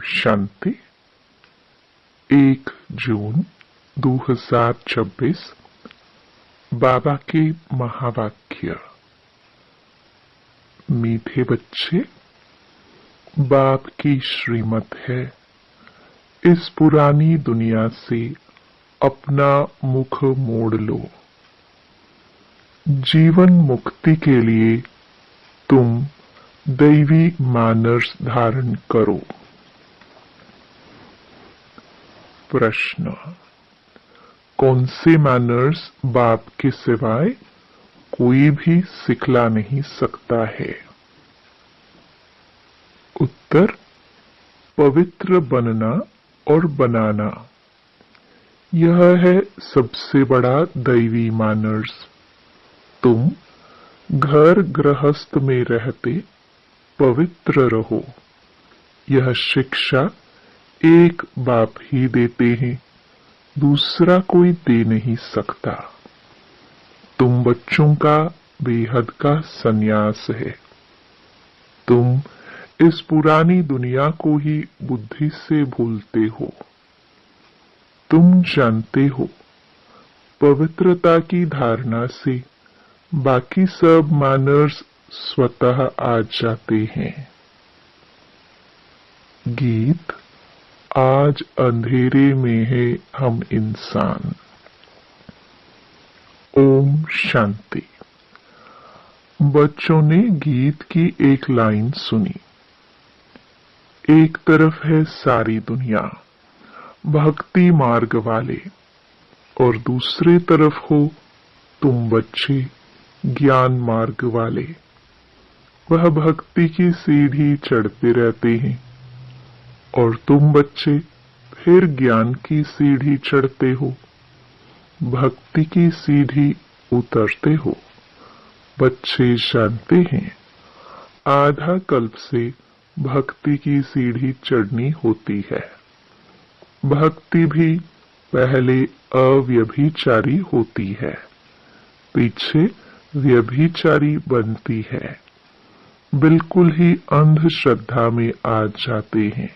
शांति। 1 जून 2026 बाबा के महावाक्य। मीठे बच्चे, बाप की श्रीमत है, इस पुरानी दुनिया से अपना मुख मोड़ लो। जीवन मुक्ति के लिए तुम दैवी मैनर्स धारण करो। प्रश्न: कौन से मैनर्स बाप के सिवाय कोई भी सिखला नहीं सकता है? उत्तर: पवित्र बनना और बनाना, यह है सबसे बड़ा दैवी मैनर्स। तुम घर गृहस्थ में रहते पवित्र रहो, यह शिक्षा एक बाप ही देते हैं, दूसरा कोई दे नहीं सकता। तुम बच्चों का बेहद का संन्यास है। तुम इस पुरानी दुनिया को ही बुद्धि से भूलते हो। तुम जानते हो, पवित्रता की धारणा से बाकी सब मैनर्स स्वतः आ जाते हैं। गीत: आज अंधेरे में है हम इंसान। ओम शांति। बच्चों ने गीत की एक लाइन सुनी। एक तरफ है सारी दुनिया, भक्ति मार्ग वाले, और दूसरे तरफ हो तुम बच्चे, ज्ञान मार्ग वाले। वह भक्ति की सीढ़ी चढ़ते रहते हैं और तुम बच्चे फिर ज्ञान की सीढ़ी चढ़ते हो, भक्ति की सीढ़ी उतरते हो। बच्चे जानते हैं, आधा कल्प से भक्ति की सीढ़ी चढ़नी होती है। भक्ति भी पहले अव्यभिचारी होती है, पीछे व्यभिचारी बनती है। बिल्कुल ही अंधश्रद्धा में आ जाते हैं,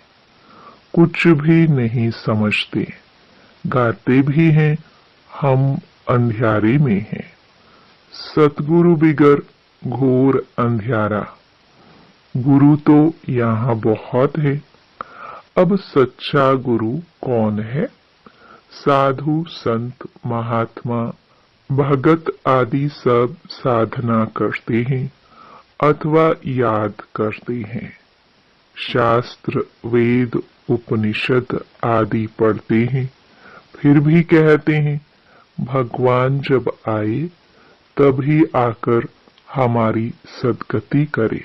कुछ भी नहीं समझते, गाते भी हैं हम अंधियारे में हैं। सतगुरु बिगर घोर अंधियारा। गुरु तो यहाँ बहुत है। अब सच्चा गुरु कौन है? साधु संत महात्मा भगत आदि सब साधना करते हैं अथवा याद करते हैं, शास्त्र वेद उपनिषद आदि पढ़ते हैं, फिर भी कहते हैं भगवान जब आए तभी आकर हमारी सद्गति करे।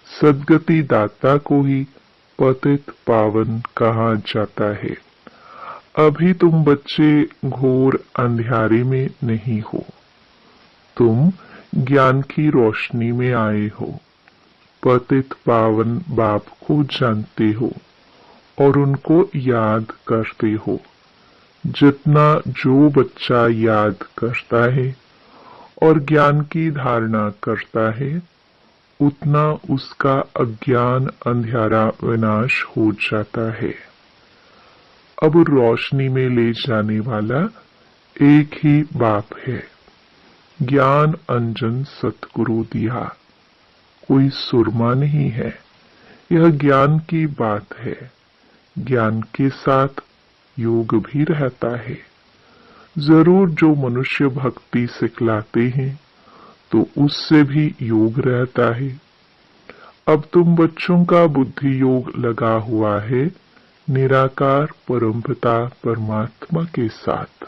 सद्गति दाता को ही पतित पावन कहा जाता है। अभी तुम बच्चे घोर अंधियारे में नहीं हो, तुम ज्ञान की रोशनी में आए हो। पतित पावन बाप को जानते हो और उनको याद करते हो। जितना जो बच्चा याद करता है और ज्ञान की धारणा करता है, उतना उसका अज्ञान अंधियारा विनाश हो जाता है। अब रोशनी में ले जाने वाला एक ही बाप है। ज्ञान अंजन सतगुरु दिया, कोई सुरमा नहीं है। यह ज्ञान की बात है। ज्ञान के साथ योग भी रहता है। जरूर जो मनुष्य भक्ति सिखलाते हैं तो उससे भी योग रहता है। अब तुम बच्चों का बुद्धि योग लगा हुआ है निराकार परमपिता परमात्मा के साथ।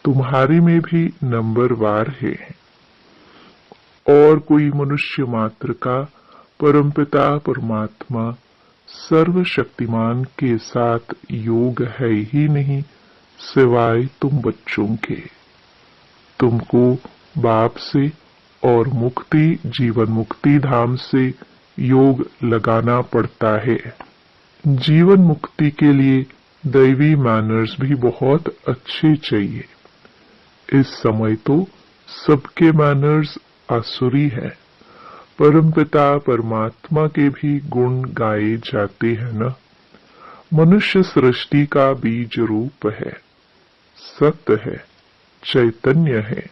तुम्हारे में भी नंबरवार है और कोई मनुष्य मात्र का परमपिता परमात्मा सर्वशक्तिमान के साथ योग है ही नहीं, सिवाय तुम बच्चों के। तुमको बाप से और मुक्ति जीवन मुक्ति धाम से योग लगाना पड़ता है। जीवन मुक्ति के लिए दैवी मैनर्स भी बहुत अच्छे चाहिए। इस समय तो सबके मैनर्स आसुरी है। परमपिता परमात्मा के भी गुण गाए जाते हैं न। मनुष्य सृष्टि का बीज रूप है, सत्य है, चैतन्य है,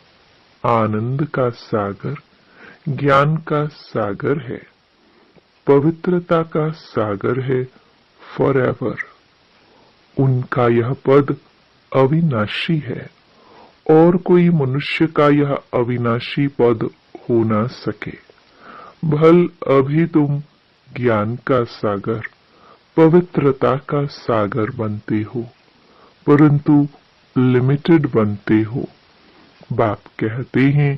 आनंद का सागर, ज्ञान का सागर है, पवित्रता का सागर है, फॉरएवर। उनका यह पद अविनाशी है और कोई मनुष्य का यह अविनाशी पद हो न सके। भल अभी तुम ज्ञान का सागर, पवित्रता का सागर बनते हो, परंतु लिमिटेड बनते हो। बाप कहते हैं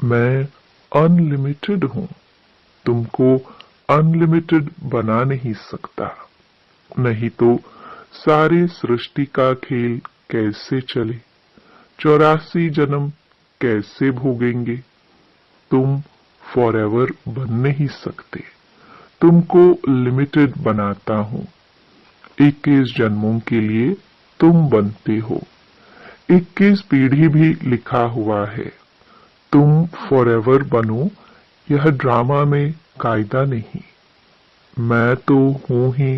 मैं अनलिमिटेड हूं, तुमको अनलिमिटेड बना नहीं सकता, नहीं तो सारे सृष्टि का खेल कैसे चले, 84 जन्म कैसे भोगेंगे। तुम फॉरएवर बन नहीं सकते, तुमको लिमिटेड बनाता हूं। 21 जन्मों के लिए तुम बनते हो, 21 पीढ़ी भी लिखा हुआ है। तुम फॉरएवर बनो, यह ड्रामा में कायदा नहीं। मैं तो हूं ही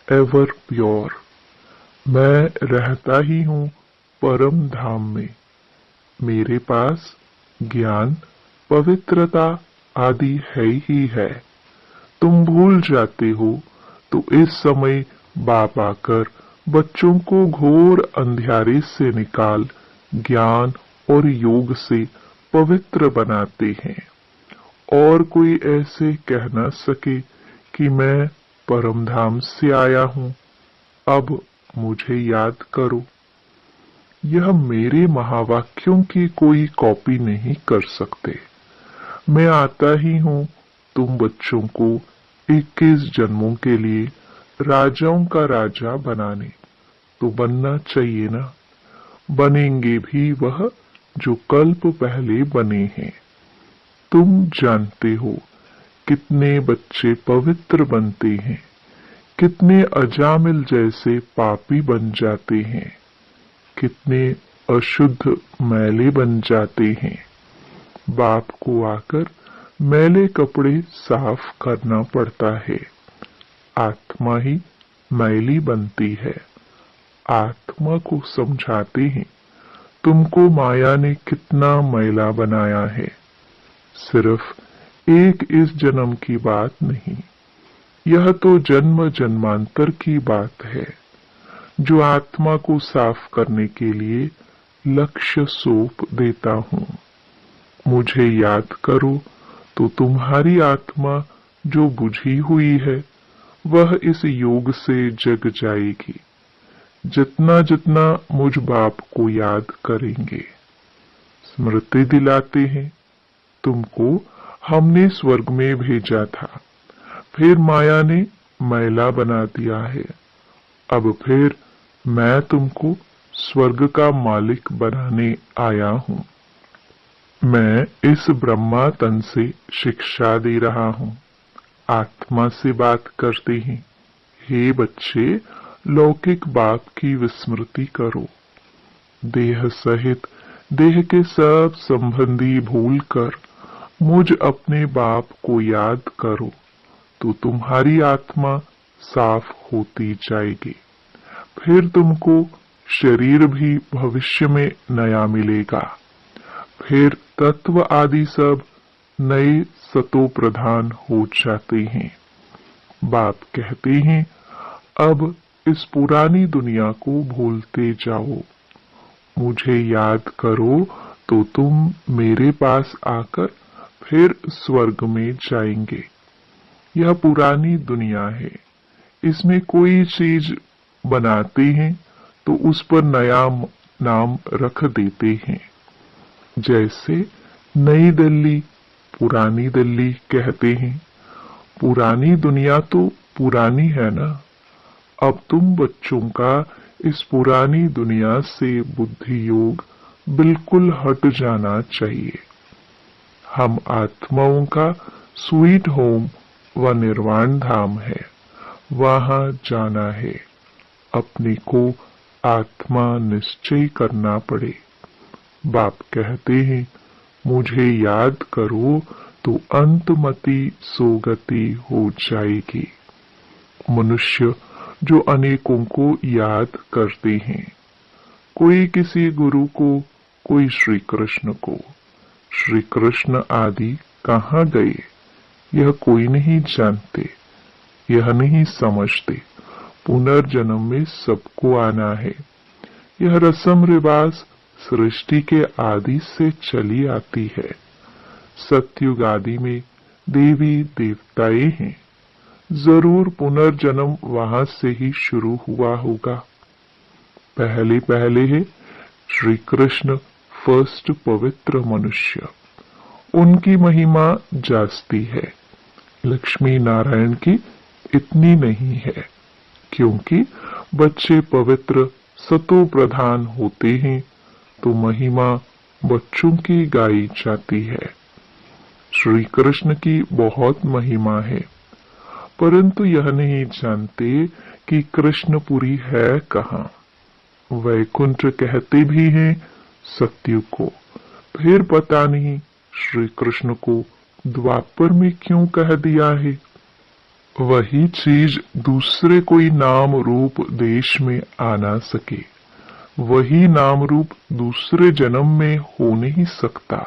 एवर प्योर, मैं रहता ही हूं परम धाम में। मेरे पास ज्ञान, पवित्रता आदि है ही है। तुम भूल जाते हो तो इस समय बाप आकर बच्चों को घोर अंधियारे से निकाल ज्ञान और योग से पवित्र बनाते हैं। और कोई ऐसे कह न सके कि मैं परमधाम से आया हूं, अब मुझे याद करो। यह मेरे महावाक्यों की कोई कॉपी नहीं कर सकते। मैं आता ही हूं तुम बच्चों को 21 जन्मों के लिए राजाओं का राजा बनाने। तो बनना चाहिए ना, बनेंगे भी वह जो कल्प पहले बने हैं। तुम जानते हो कितने बच्चे पवित्र बनते हैं, कितने अजामिल जैसे पापी बन जाते हैं, कितने अशुद्ध मैले बन जाते हैं। बाप को आकर मैले कपड़े साफ करना पड़ता है। आत्मा ही मैली बनती है। आत्मा को समझाते हैं तुमको माया ने कितना मैला बनाया है। सिर्फ एक इस जन्म की बात नहीं, यह तो जन्म जन्मांतर की बात है। जो आत्मा को साफ करने के लिए लक्ष्य सौंप देता हूं। मुझे याद करो तो तुम्हारी आत्मा जो बुझी हुई है वह इस योग से जग जाएगी। जितना जितना मुझ बाप को याद करेंगे। स्मृति दिलाते हैं तुमको हमने स्वर्ग में भेजा था, फिर माया ने मैला बना दिया है। अब फिर मैं तुमको स्वर्ग का मालिक बनाने आया हूं। मैं इस ब्रह्मा तन से शिक्षा दे रहा हूं। आत्मा से बात करते हैं, हे बच्चे लौकिक बाप की विस्मृति करो। देह सहित देह के सब संबंधी भूल कर मुझ अपने बाप को याद करो तो तुम्हारी आत्मा साफ होती जाएगी। फिर तुमको शरीर भी भविष्य में नया मिलेगा। फिर तत्व आदि सब नए सतो प्रधान हो जाते हैं। बाप कहते हैं अब इस पुरानी दुनिया को भूलते जाओ। मुझे याद करो तो तुम मेरे पास आकर फिर स्वर्ग में जाएंगे। यह पुरानी दुनिया है, इसमें कोई चीज बनाते हैं तो उस पर नया नाम रख देते हैं। जैसे नई दिल्ली, पुरानी दिल्ली कहते हैं। पुरानी दुनिया तो पुरानी है ना। अब तुम बच्चों का इस पुरानी दुनिया से बुद्धि योग बिल्कुल हट जाना चाहिए। हम आत्माओं का स्वीट होम व निर्वाण धाम है, वहां जाना है। अपने को आत्मा निश्चय करना पड़े। बाप कहते हैं मुझे याद करो तो अंतमति सोगति हो जाएगी। मनुष्य जो अनेकों को याद करते हैं, कोई किसी गुरु को, कोई श्री कृष्ण को। श्री कृष्ण आदि कहाँ गए यह कोई नहीं जानते, यह नहीं समझते। पुनर्जन्म में सबको आना है। यह रस्म रिवाज सृष्टि के आदि से चली आती है। सतयुग आदि में देवी देवताएं हैं, जरूर पुनर्जन्म वहां से ही शुरू हुआ होगा। पहले पहले है श्री कृष्ण फर्स्ट पवित्र मनुष्य, उनकी महिमा जास्ती है। लक्ष्मी नारायण की इतनी नहीं है, क्योंकि बच्चे पवित्र सतो प्रधान होते हैं, तो महिमा बच्चों की गाई जाती है। श्री कृष्ण की बहुत महिमा है, परंतु यह नहीं जानते कि कृष्णपुरी है कहाँ। वैकुंठ कहते भी हैं सत्युग को, फिर पता नहीं श्री कृष्ण को द्वापर में क्यों कह दिया है। वही चीज दूसरे कोई नाम रूप देश में आ ना सके, वही नाम रूप दूसरे जन्म में हो नहीं सकता।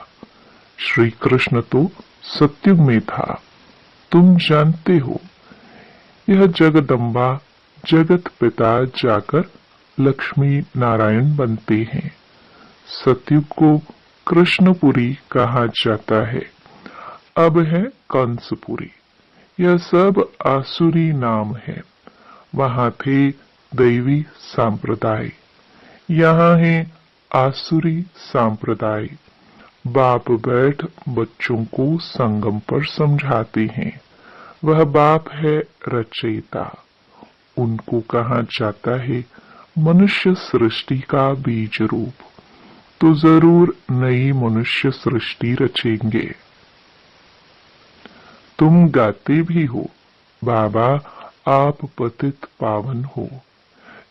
श्री कृष्ण तो सत्युग में था, तुम जानते हो। यह जगदम्बा जगत पिता जाकर लक्ष्मी नारायण बनते हैं। सतयुग को कृष्णपुरी कहा जाता है, अब है कंसपुरी। यह सब आसुरी नाम है। वहां थे दैवी सांप्रदाय, यहाँ है आसुरी सांप्रदाय। बाप बैठ बच्चों को संगम पर समझाते हैं। वह बाप है रचयिता। उनको कहा जाता है मनुष्य सृष्टि का बीज रूप, तो जरूर नई मनुष्य सृष्टि रचेंगे। तुम गाते भी हो, बाबा आप पतित पावन हो,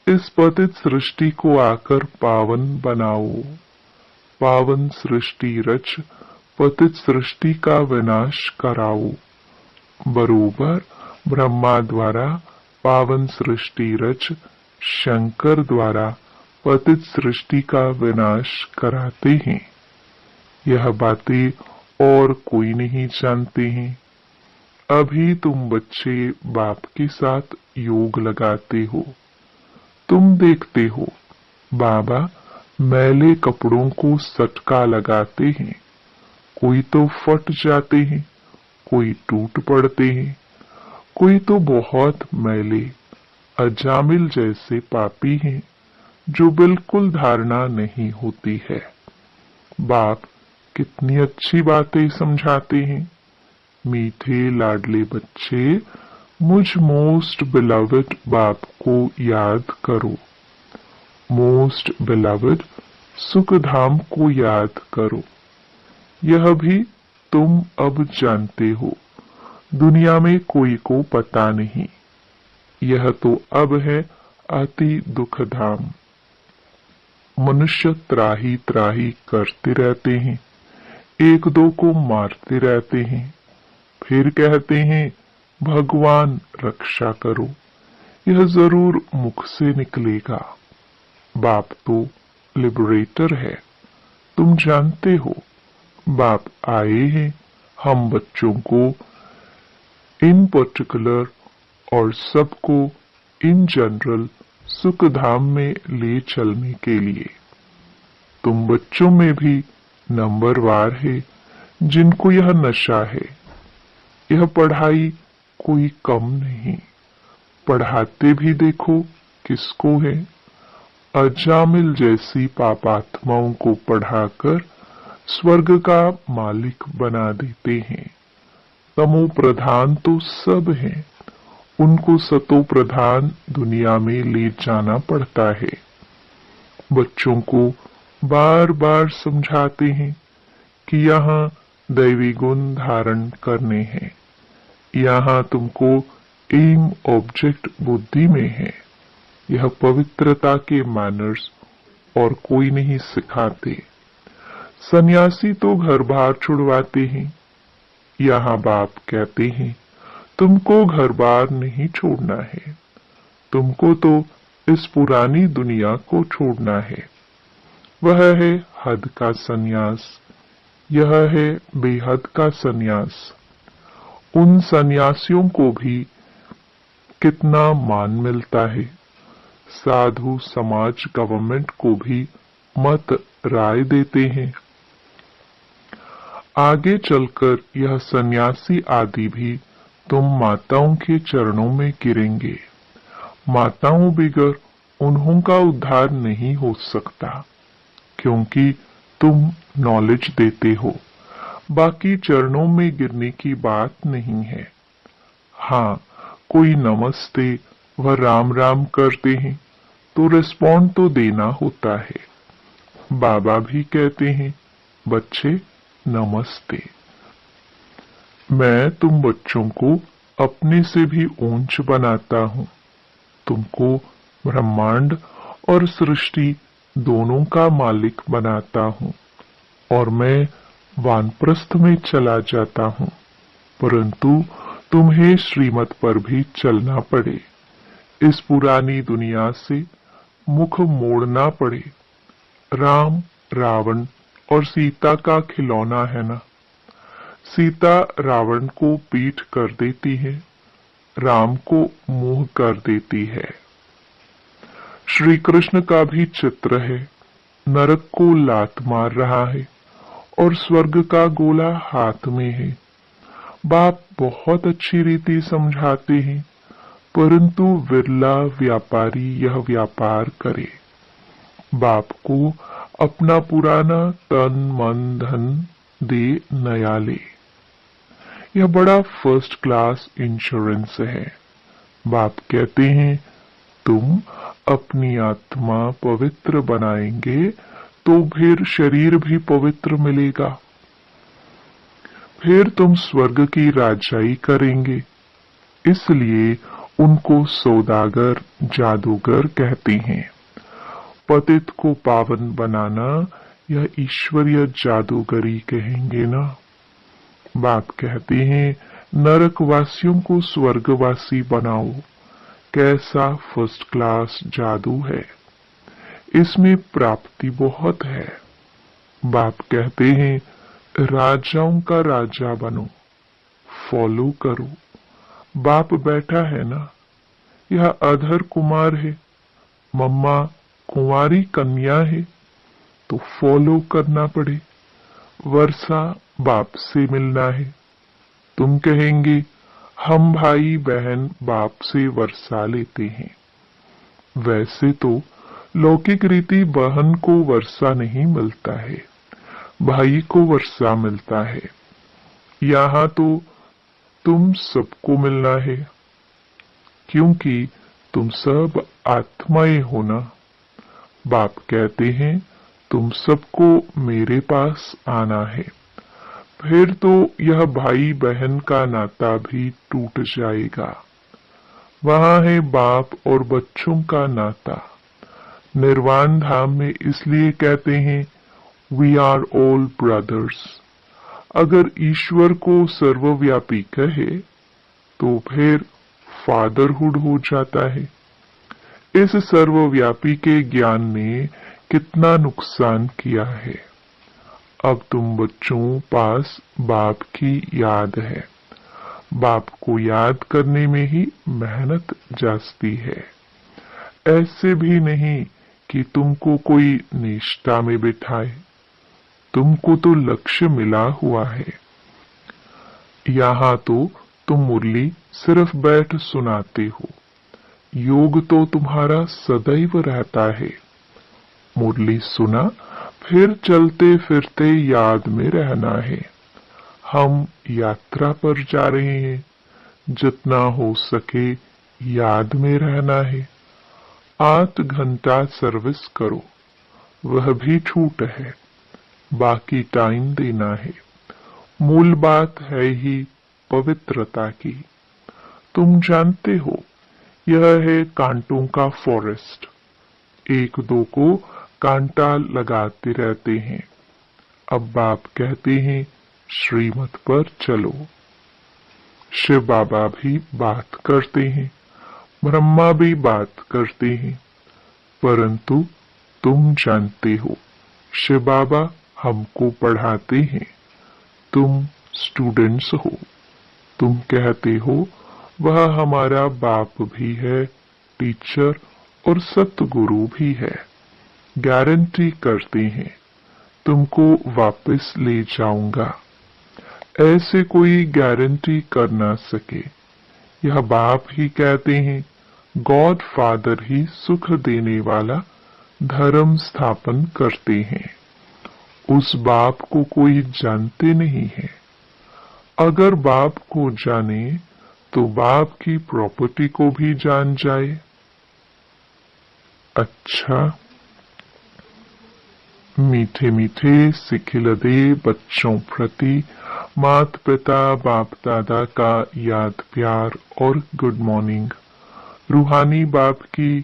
इस पतित सृष्टि को आकर पावन बनाओ। पावन सृष्टि रच पतित सृष्टि का विनाश कराओ। बरोबर ब्रह्मा द्वारा पावन सृष्टि रच शंकर द्वारा पतित सृष्टि का विनाश कराते हैं। यह बातें और कोई नहीं जानते हैं। अभी तुम बच्चे बाप के साथ योग लगाते हो। तुम देखते हो बाबा मैले कपड़ों को सटका लगाते हैं, कोई तो फट जाते हैं, कोई टूट पड़ते हैं, कोई तो बहुत मैले अजामिल जैसे पापी हैं, जो बिल्कुल धारणा नहीं होती है। बाप कितनी अच्छी बातें समझाते हैं। मीठे लाडले बच्चे, मुझ मोस्ट बिलवड बाप को याद करो। मोस्ट बिलवड सुखधाम को याद करो। यह भी तुम अब जानते हो, दुनिया में कोई को पता नहीं। यह तो अब है अति दुखधाम। मनुष्य त्राही त्राही करते रहते हैं, एक दो को मारते रहते हैं, फिर कहते हैं भगवान रक्षा करो। यह जरूर मुख से निकलेगा। बाप तो लिबरेटर है, तुम जानते हो। बाप आए हैं हम बच्चों को इन पर्टिकुलर और सबको इन जनरल सुखधाम में ले चलने के लिए। तुम बच्चों में भी नंबरवार है जिनको यह नशा है। यह पढ़ाई कोई कम नहीं। पढ़ाते भी देखो किसको है। अजामिल जैसी पापात्माओं को पढ़ाकर स्वर्ग का मालिक बना देते हैं। तमो प्रधान तो सब हैं, उनको सतो प्रधान दुनिया में ले जाना पड़ता है। बच्चों को बार बार समझाते हैं कि यहाँ दैवी गुण धारण करने हैं। यहाँ तुमको एम ऑब्जेक्ट बुद्धि में है। यह पवित्रता के मैनर्स और कोई नहीं सिखाते। सन्यासी तो घर बार छुड़वाते हैं, यहाँ बाप कहते हैं तुमको घर बार नहीं छोड़ना है, तुमको तो इस पुरानी दुनिया को छोड़ना है। वह है हद का सन्यास, यह है बेहद का सन्यास। उन सन्यासियों को भी कितना मान मिलता है। साधु समाज गवर्नमेंट को भी मत राय देते हैं। आगे चलकर यह सन्यासी आदि भी तुम माताओं के चरणों में गिरेंगे। माताओं बिगर उन्हों का उद्धार नहीं हो सकता, क्योंकि तुम नॉलेज देते हो। बाकी चरणों में गिरने की बात नहीं है। हाँ, कोई नमस्ते व राम राम करते हैं तो रिस्पॉन्ड तो देना होता है। बाबा भी कहते हैं बच्चे नमस्ते। मैं तुम बच्चों को अपने से भी ऊंच बनाता हूँ। तुमको ब्रह्मांड और सृष्टि दोनों का मालिक बनाता हूँ और मैं वानप्रस्थ में चला जाता हूँ, परंतु तुम्हें श्रीमत पर भी चलना पड़े। इस पुरानी दुनिया से मुख मोड़ना पड़े। राम रावण और सीता का खिलौना है ना। सीता रावण को पीठ कर देती है, राम को मुंह कर देती है। श्री कृष्ण का भी चित्र है, नरक को लात मार रहा है और स्वर्ग का गोला हाथ में है। बाप बहुत अच्छी रीति समझाते हैं, परंतु विरला व्यापारी यह व्यापार करे। बाप को अपना पुराना तन मन धन दे नया ले। यह बड़ा फर्स्ट क्लास इंश्योरेंस है। बाप कहते हैं तुम अपनी आत्मा पवित्र बनाएंगे तो फिर शरीर भी पवित्र मिलेगा। फिर तुम स्वर्ग की राजाई करेंगे। इसलिए उनको सौदागर जादूगर कहते हैं। पतित को पावन बनाना यह ईश्वरीय जादूगरी कहेंगे ना। बाप कहते हैं नरकवासियों को स्वर्गवासी बनाओ। कैसा फर्स्ट क्लास जादू है, इसमें प्राप्ति बहुत है। बाप कहते हैं राजाओं का राजा बनो, फॉलो करो। बाप बैठा है ना, यह अधर कुमार है, मम्मा कुंवारी कन्या है, तो फॉलो करना पड़े। वर्षा बाप से मिलना है। तुम कहेंगे हम भाई बहन बाप से वर्षा लेते हैं। वैसे तो लौकिक रीति बहन को वर्षा नहीं मिलता है, भाई को वर्षा मिलता है। यहाँ तो तुम सबको मिलना है, क्योंकि तुम सब आत्माएं हो ना। बाप कहते हैं तुम सबको मेरे पास आना है। फिर तो यह भाई बहन का नाता भी टूट जाएगा। वहां है बाप और बच्चों का नाता। निर्वाण धाम में इसलिए कहते हैं वी आर ऑल ब्रदर्स। अगर ईश्वर को सर्वव्यापी कहे तो फिर फादरहुड हो जाता है। इस सर्वव्यापी के ज्ञान ने कितना नुकसान किया है। अब तुम बच्चों पास बाप की याद है। बाप को याद करने में ही मेहनत जाती है। ऐसे भी नहीं कि तुमको कोई निष्ठा में बिठाए। तुमको तो लक्ष्य मिला हुआ है। यहाँ तो तुम मुरली सिर्फ बैठ सुनाते हो। योग तो तुम्हारा सदैव रहता है। मुरली सुना, फिर चलते फिरते याद में रहना है। हम यात्रा पर जा रहे हैं, जितना हो सके याद में रहना है। 8 घंटा सर्विस करो, वह भी छूट है। बाकी टाइम देना है। मूल बात है ही पवित्रता की। तुम जानते हो यह है कांटों का फॉरेस्ट। एक दो को कांटा लगाते रहते हैं। अब बाप कहते हैं श्रीमत पर चलो। शिव बाबा भी बात करते हैं, ब्रह्मा भी बात करते हैं, परंतु तुम जानते हो शिव बाबा हमको पढ़ाते हैं, तुम स्टूडेंट्स हो। तुम कहते हो वह हमारा बाप भी है, टीचर और सतगुरु भी है। गारंटी करते हैं तुमको वापस ले जाऊंगा। ऐसे कोई गारंटी कर ना सके। यह बाप ही कहते हैं, गॉड फादर ही सुख देने वाला धर्म स्थापन करते हैं। उस बाप को कोई जानते नहीं है। अगर बाप को जाने तो बाप की प्रॉपर्टी को भी जान जाए। अच्छा, मीठे मीठे सिखिलदे बच्चों प्रति माता पिता बाप दादा का याद प्यार और गुड मॉर्निंग। रूहानी बाप की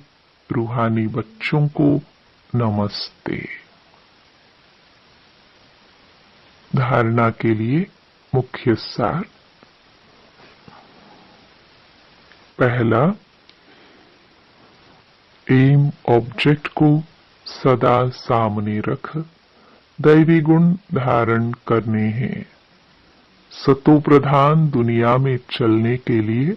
रूहानी बच्चों को नमस्ते। धारणा के लिए मुख्य सार। पहला, एम ऑब्जेक्ट को सदा सामने रख दैवी गुण धारण करने हैं। सतो प्रधान दुनिया में चलने के लिए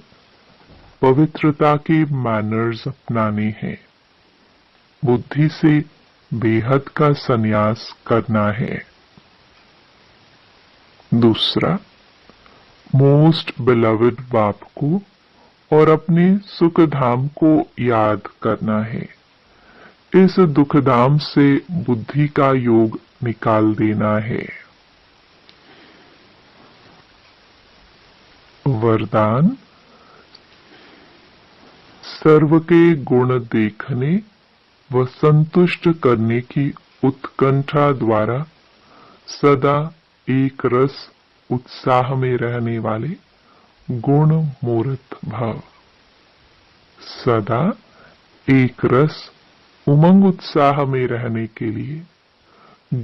पवित्रता के मैनर्स अपनाने हैं। बुद्धि से बेहद का संन्यास करना है। दूसरा, मोस्ट बिलवड बाप को और अपने सुख धाम को याद करना है। इस दुखधाम से बुद्धि का योग निकाल देना है। वरदान, सर्व के गुण देखने व संतुष्ट करने की उत्कंठा द्वारा सदा एक रस उत्साह में रहने वाले गुण मूर्त भव। सदा एक रस उमंग उत्साह में रहने के लिए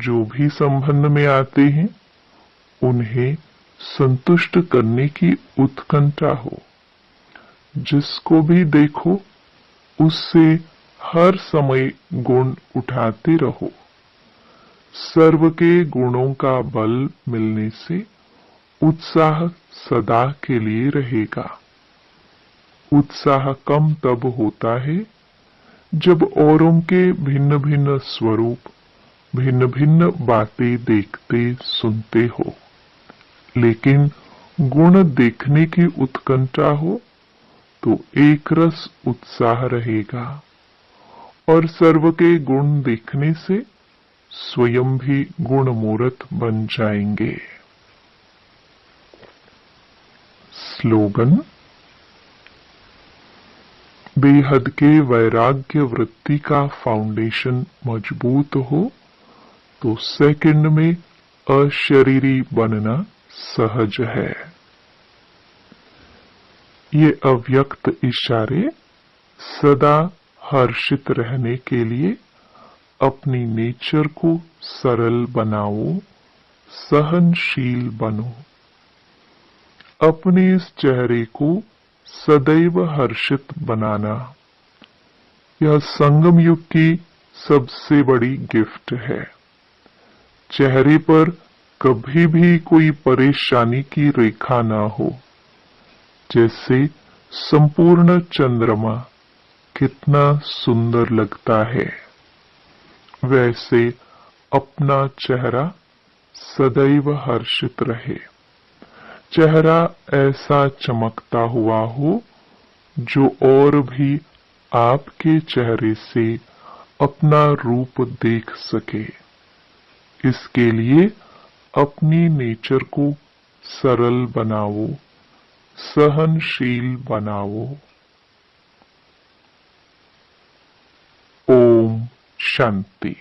जो भी संबंध में आते हैं उन्हें संतुष्ट करने की उत्कंठा हो। जिसको भी देखो उससे हर समय गुण उठाते रहो। सर्व के गुणों का बल मिलने से उत्साह सदा के लिए रहेगा। उत्साह कम तब होता है जब औरों के भिन्न भिन्न स्वरूप, भिन्न भिन्न बातें देखते सुनते हो, लेकिन गुण देखने की उत्कंठा हो तो एक रस उत्साह रहेगा और सर्व के गुण देखने से स्वयं भी गुणमूर्त बन जाएंगे। स्लोगन, बेहद के वैराग्य वृत्ति का फाउंडेशन मजबूत हो तो सेकंड में अशरीरी बनना सहज है। ये अव्यक्त इशारे सदा हर्षित रहने के लिए अपनी नेचर को सरल बनाओ, सहनशील बनो। अपने इस चेहरे को सदैव हर्षित बनाना, यह संगम युग की सबसे बड़ी गिफ्ट है। चेहरे पर कभी भी कोई परेशानी की रेखा ना हो। जैसे संपूर्ण चंद्रमा कितना सुंदर लगता है, वैसे अपना चेहरा सदैव हर्षित रहे। चेहरा ऐसा चमकता हुआ हो जो और भी आपके चेहरे से अपना रूप देख सके। इसके लिए अपनी नेचर को सरल बनाओ, सहनशील बनाओ। ओम शांति।